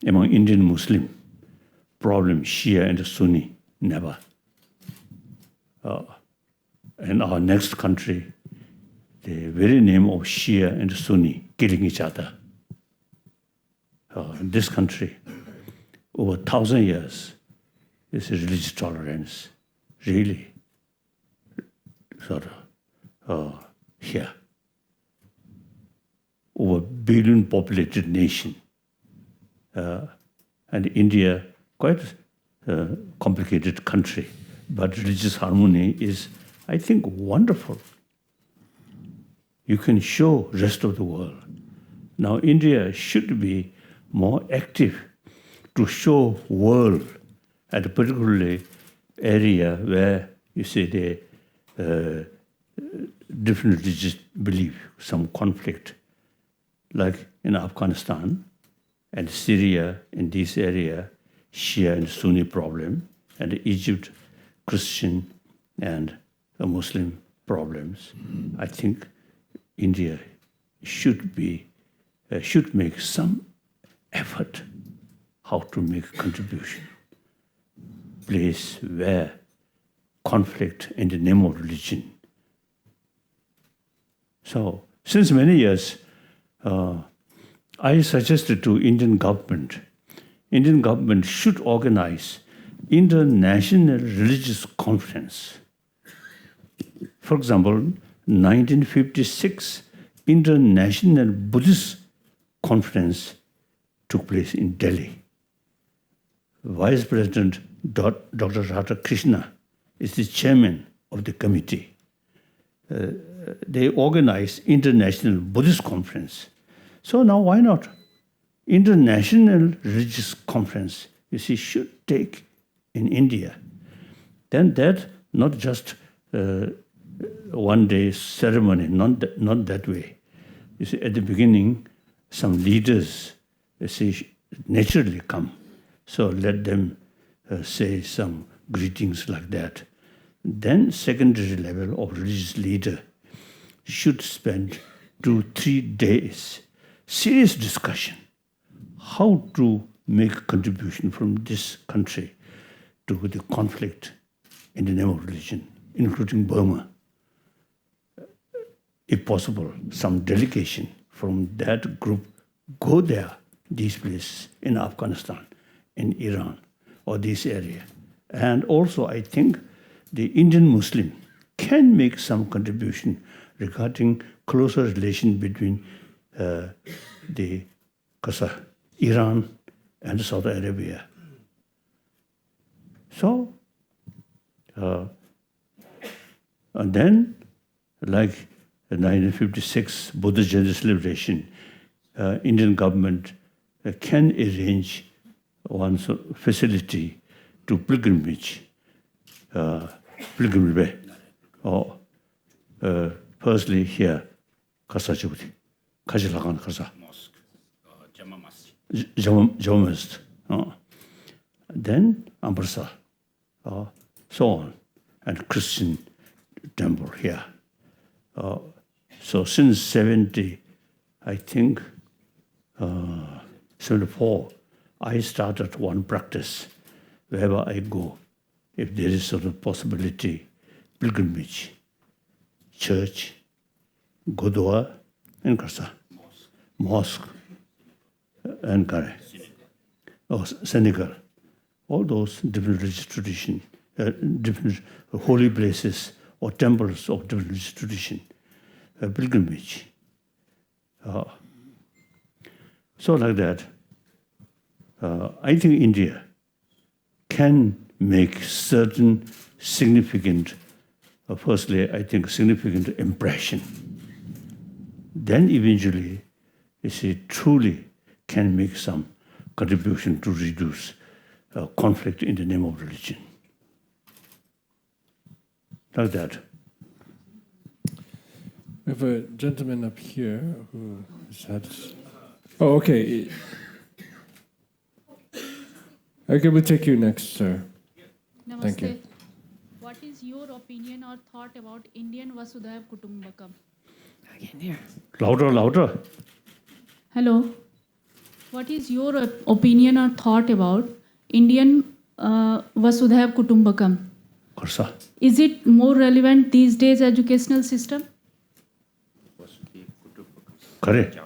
among Indian Muslim problem Shia and Sunni, never. And our next country, the very name of Shia and Sunni killing each other. In this country, over 1,000 years, this is religious tolerance, really sort of here. Over 1 billion populated nation. And India, quite a complicated country, but religious harmony is, I think, wonderful. You can show rest of the world. Now India should be more active to show world at a particular area where you say the different religious belief, some conflict, like in Afghanistan and Syria, in this area, Shia and Sunni problem, and Egypt, Christian and Muslim problems. I think India should make some effort how to make a contribution. Place where conflict in the name of religion. So, since many years, I suggested to Indian government should organize international religious conference. For example, 1956 International Buddhist Conference took place in Delhi. Vice President Dr. Radha Krishna is the chairman of the committee. They organized International Buddhist Conference. So now why not? International Religious Conference, you see, should take in India. Then that, not just one day ceremony, not that way. You see, at the beginning, some leaders, you see, naturally come. So let them say some greetings like that. Then secondary level of religious leader should spend 2-3 days serious discussion how to make a contribution from this country to the conflict in the name of religion, including Burma. If possible, some delegation from that group go there, these places in Afghanistan, in Iran, or this area. And also, I think the Indian Muslim can make some contribution regarding closer relation between Iran and Saudi Arabia. So, and then, like 1956 Buddha Jayanti celebration, Indian government can arrange one facility to pilgrimage, or firstly here, Kasachudi, Kajilagan Kasa, Jama Masjid, then Amritsar, so on, and Christian temple here. So since 70, I think 74, I started one practice wherever I go, if there is sort of possibility, pilgrimage, church, Gurdwara, and Kasa, mosque, and Kare, or Senegal, all those different religious traditions, different holy places or temples of different religious tradition, pilgrimage. So like that, I think India can make certain significant, firstly, I think significant impression. Then eventually, you see, truly can make some contribution to reduce conflict in the name of religion. Like that. We have a gentleman up here who has had. Oh, okay. Okay, we'll take you next, sir. Namaste. Thank you. What is your opinion or thought about Indian Vasudhaiva Kutumbakam? Louder, louder. Hello. What is your opinion or thought about Indian Vasudhaiva Kutumbakam? Karsa. Is it more relevant these days educational system? Correct.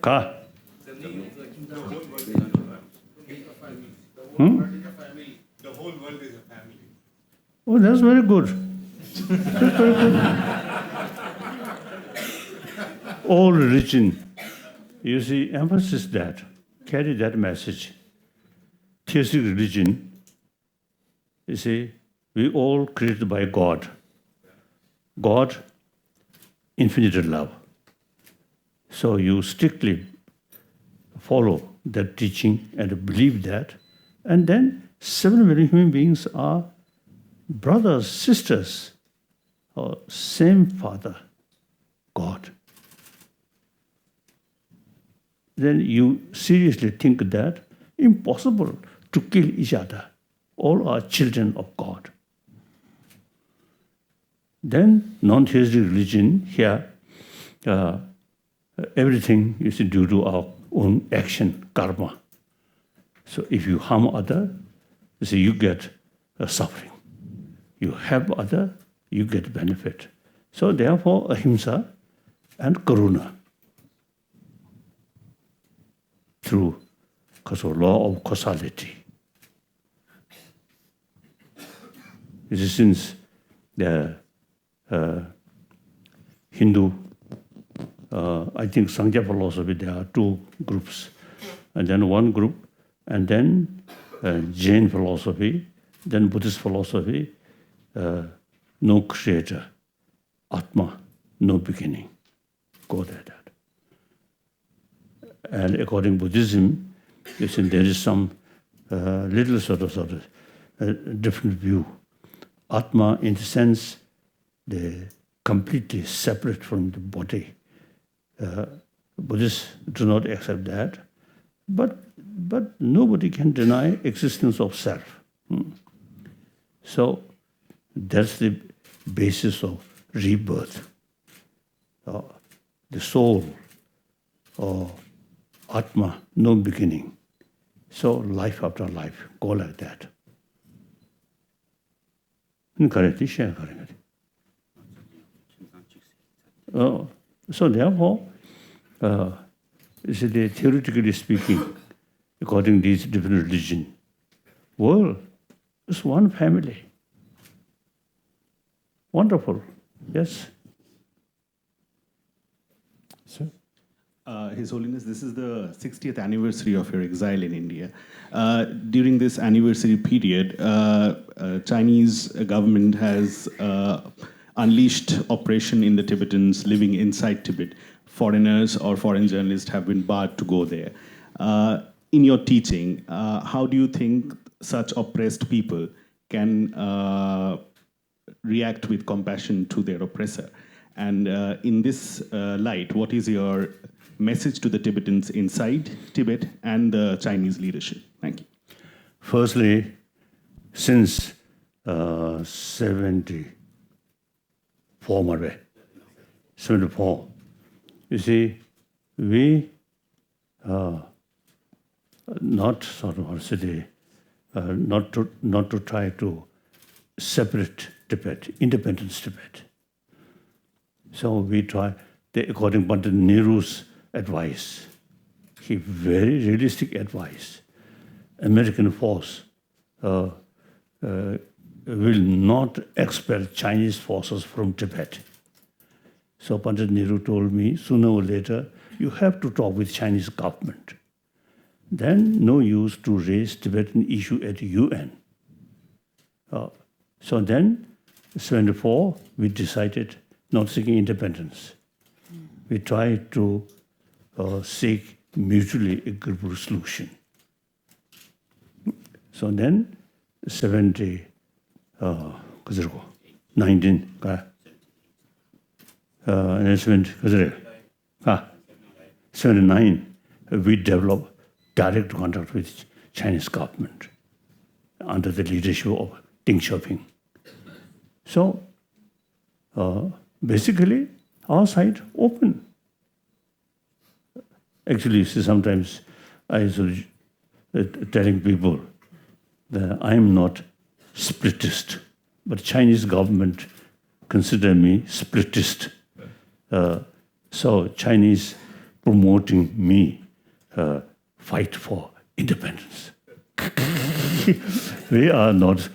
Ka? The whole world is a family. Oh, that's very good. That's very good. All religion, you see, emphasis that, carry that message. Theistic religion, you see, we all created by God. God, infinite love. So you strictly follow that teaching and believe that, and then 7 million human beings are brothers, sisters, or same Father, God. Then you seriously think that impossible to kill each other. All are children of God. Then non-theistic religion here, everything is due to our own action, karma. So if you harm other, so you get suffering. You help other, you get benefit. So therefore, ahimsa and karuna through law of causality. This is since the Hindu, I think Sankhya philosophy, there are 2 groups. And then one group, and then Jain philosophy, then Buddhist philosophy, no creator, Atma, no beginning. Go like that. And according to Buddhism, you see, there is some little sort of different view. Atma, in the sense, they completely separate from the body. Buddhists do not accept that, but nobody can deny existence of self. So that's the basis of rebirth. The soul, or Atma, no beginning. So life after life, go like that. So therefore, theoretically speaking, according to these different religions, world is one family. Wonderful, yes. Sir? His Holiness, this is the 60th anniversary of your exile in India. During this anniversary period, Chinese government has unleashed operation in the Tibetans living inside Tibet. Foreigners or foreign journalists have been barred to go there. In your teaching, how do you think such oppressed people can react with compassion to their oppressor? And in this light, what is your message to the Tibetans inside Tibet and the Chinese leadership? Thank you. Firstly, since 74, you see, we not sort of not to try to separate Tibet, independence Tibet. So we try, according to Pandit Nehru's advice, he very realistic advice. American force will not expel Chinese forces from Tibet. So Pandit Nehru told me, sooner or later, you have to talk with Chinese government. Then no use to raise Tibetan issue at UN. So then, 74, we decided not seeking independence. We tried to seek mutually agreeable solution. So then, 79, we developed direct contact with Chinese government under the leadership of Deng Xiaoping. So basically, our side open. Actually, sometimes I was telling people that I am not splittist, but Chinese government consider me splittist. So Chinese promoting me fight for independence. We are not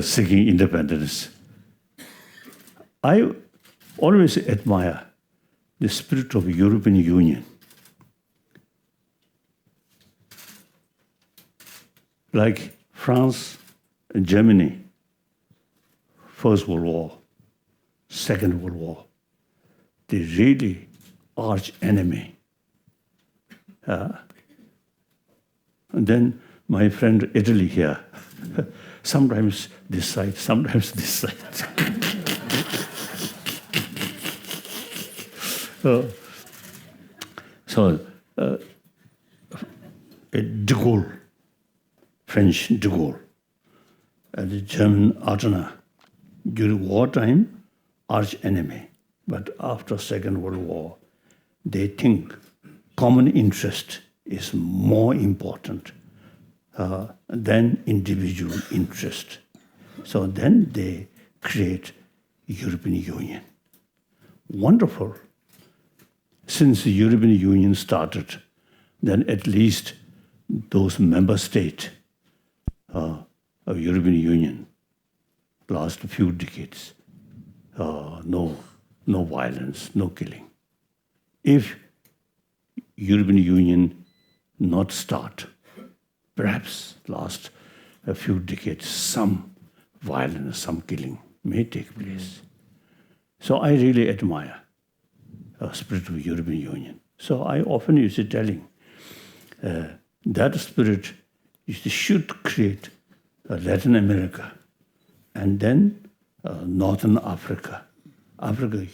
seeking independence. I always admire the spirit of European Union. Like France and Germany, First World War, Second World War, the really arch enemy. And then my friend Italy here, sometimes this side, sometimes this side. De Gaulle, French de Gaulle, and the German Adenauer, during wartime, arch enemy. But after Second World War, they think common interest is more important than individual interest. So then they create European Union. Wonderful. Since the European Union started, then at least those member states of European Union, last few decades, no violence, no killing. If European Union not start, perhaps last a few decades, some violence, some killing may take place. So I really admire the spirit of European Union. So I often used to telling that spirit should create Latin America and then Northern Africa. Africa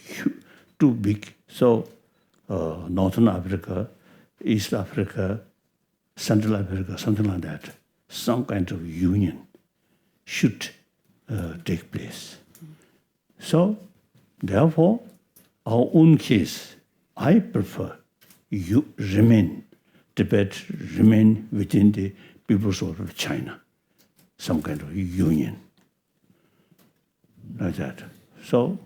too big, so Northern Africa, East Africa, Central Africa, something like that. Some kind of union should take place. So, therefore, our own case, I prefer Tibet remain within the People's Republic of China, some kind of union, like that. So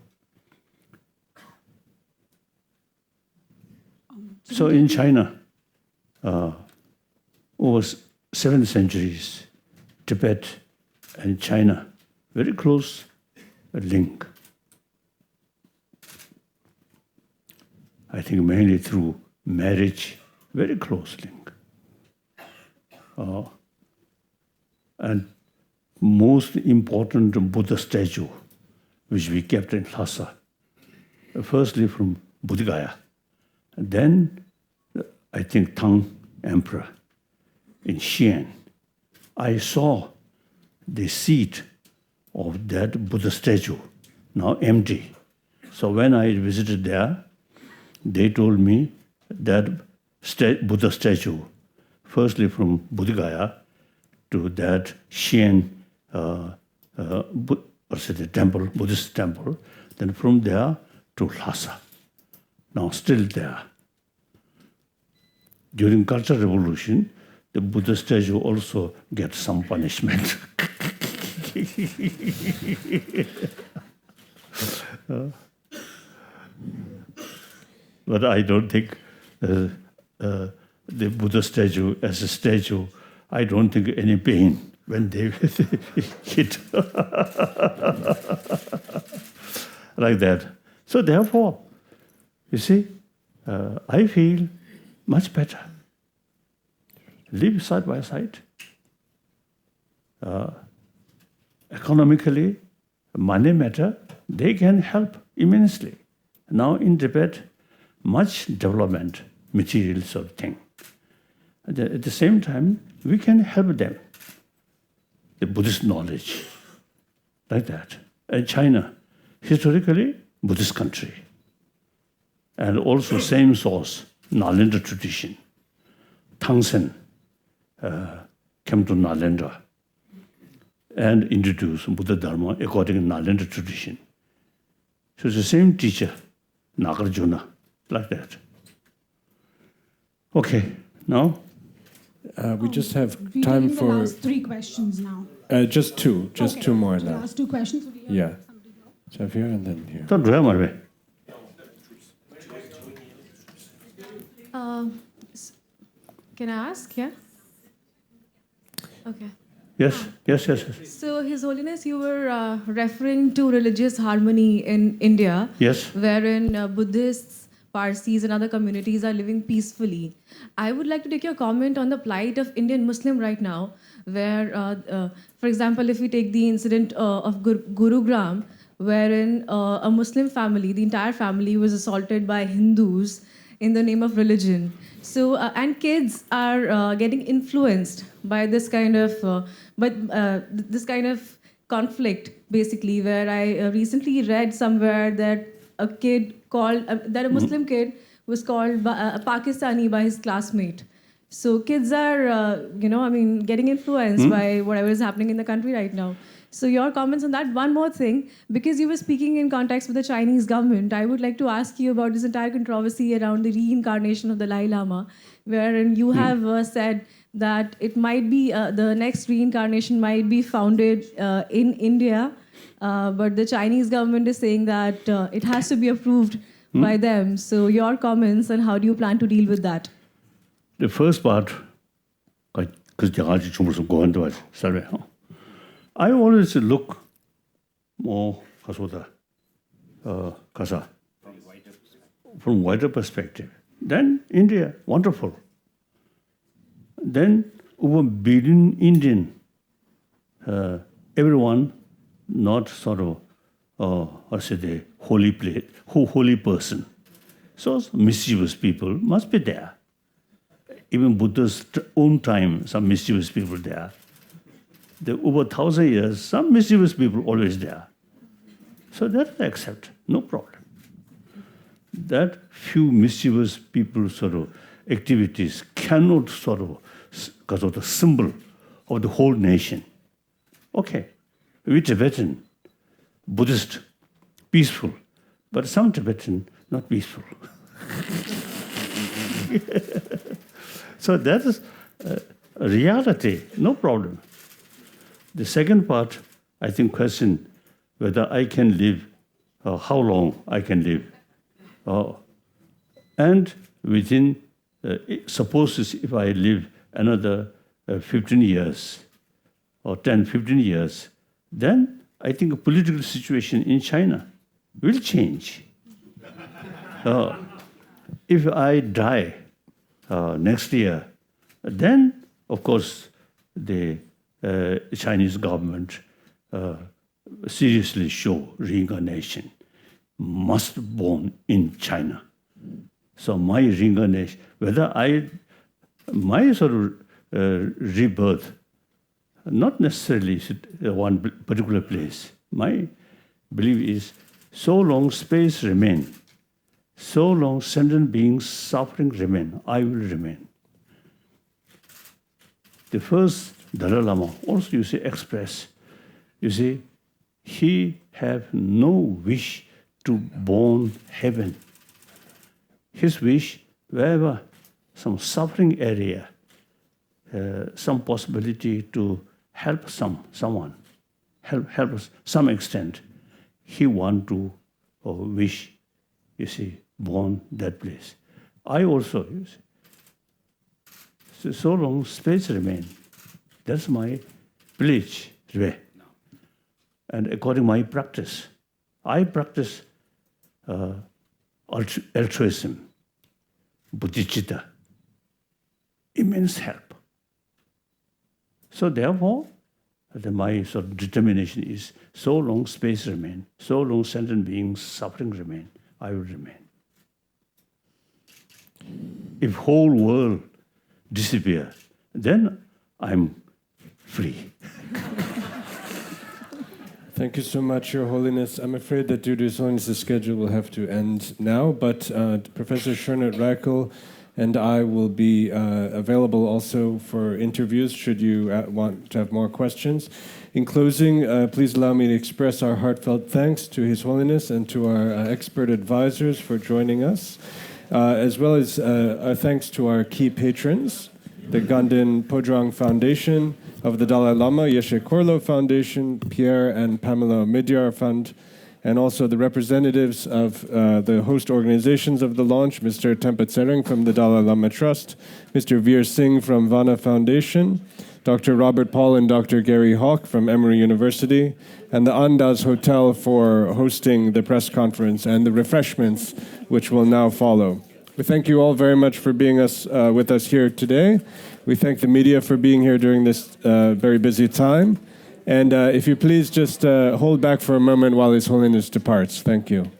in China, over 7 centuries, Tibet and China, very close link. I think mainly through marriage, very close link. And most important Buddha statue, which we kept in Lhasa, firstly from Bodh Gaya, then I think Tang Emperor in Xi'an. I saw the seat of that Buddha statue, now empty. So when I visited there, they told me that Buddha statue, firstly from Bodh Gaya to that Xi'an temple, Buddhist temple, then from there to Lhasa. Now still there. During Cultural Revolution, the Buddha statue also gets some punishment. But I don't think the Buddha statue as a statue, I don't think any pain when they hit like that. So therefore, you see, I feel much better. Live side by side. Economically, money matter, they can help immensely. Now in Tibet, much development, material sort of thing. At the same time, we can help them. The Buddhist knowledge, like that. And China, historically, Buddhist country. And also same source, Nalanda tradition. Tangsen came to Nalanda and introduced Buddha Dharma according to Nalanda tradition. So it's the same teacher, Nagarjuna, like that. Okay, now? We just have time for... the last 3 questions now. Just two more The now. last 2 questions. Yeah. So have here and then here. Can I ask? Yeah? Okay. Yes. So, His Holiness, you were referring to religious harmony in India, Yes. wherein Buddhists, Parsis, and other communities are living peacefully. I would like to take your comment on the plight of Indian Muslim right now, where, for example, if we take the incident of Gurugram, wherein a Muslim family, the entire family was assaulted by Hindus in the name of religion. So, and kids are getting influenced by this kind of, this kind of conflict, basically, where I recently read somewhere that a kid called, that a Muslim kid was called Pakistani by his classmate. So kids are, getting influenced by whatever is happening in the country right now. So your comments on that. One more thing, because you were speaking in context with the Chinese government, I would like to ask you about this entire controversy around the reincarnation of the Dalai Lama, wherein you have said that it might be, the next reincarnation might be founded in India, but the Chinese government is saying that it has to be approved by them. So your comments and how do you plan to deal with that? The first part, I always look more from wider perspective. Then India, wonderful. Then over billion Indian, everyone not sort of, the holy plate, holy person. So mischievous people must be there. Even Buddha's own time, some mischievous people there. Over 1,000 years, some mischievous people always there. So that I accept, no problem. That few mischievous people sort of activities cannot sort of, because of the symbol of the whole nation. Okay, we Tibetan, Buddhist, peaceful, but some Tibetan not peaceful. So that is a reality, no problem. The second part, I think, question whether I can live, how long I can live. And within, suppose if I live another 15 years or 10, 15 years, then I think the political situation in China will change. If I die next year, then, of course, the Chinese government seriously show reincarnation must born in China. So my reincarnation, whether my sort of rebirth, not necessarily one particular place. My belief is, so long space remain, so long sentient beings suffering remain, I will remain. The first Dalai Lama also, you see, express, you see, he have no wish to born heaven. His wish, wherever some suffering area, some possibility to help someone, help us some extent, he want to or wish, you see, born that place. I also, you see, so long space remain. That's my split way. And according to my practice, I practice altruism, bodhicitta, immense help. So therefore, my sort of determination is so long space remain, so long sentient beings suffering remain, I will remain. If whole world disappear, then I'm free. Thank you so much, Your Holiness. I'm afraid that due to His Holiness's schedule, we'll have to end now, but Professor Gernot Reichel and I will be available also for interviews should you want to have more questions. In closing, please allow me to express our heartfelt thanks to His Holiness and to our expert advisors for joining us, as well as our thanks to our key patrons, the Ganden Podrang Foundation of the Dalai Lama, Yeshe Korlo Foundation, Pierre and Pamela Midyar Fund, and also the representatives of the host organizations of the launch, Mr. Tempa Tsereng from the Dalai Lama Trust, Mr. Veer Singh from Vana Foundation, Dr. Robert Paul and Dr. Gary Hawk from Emory University, and the Andaz Hotel for hosting the press conference and the refreshments which will now follow. We thank you all very much for being with us here today. We thank the media for being here during this very busy time. And if you please just hold back for a moment while His Holiness departs. Thank you.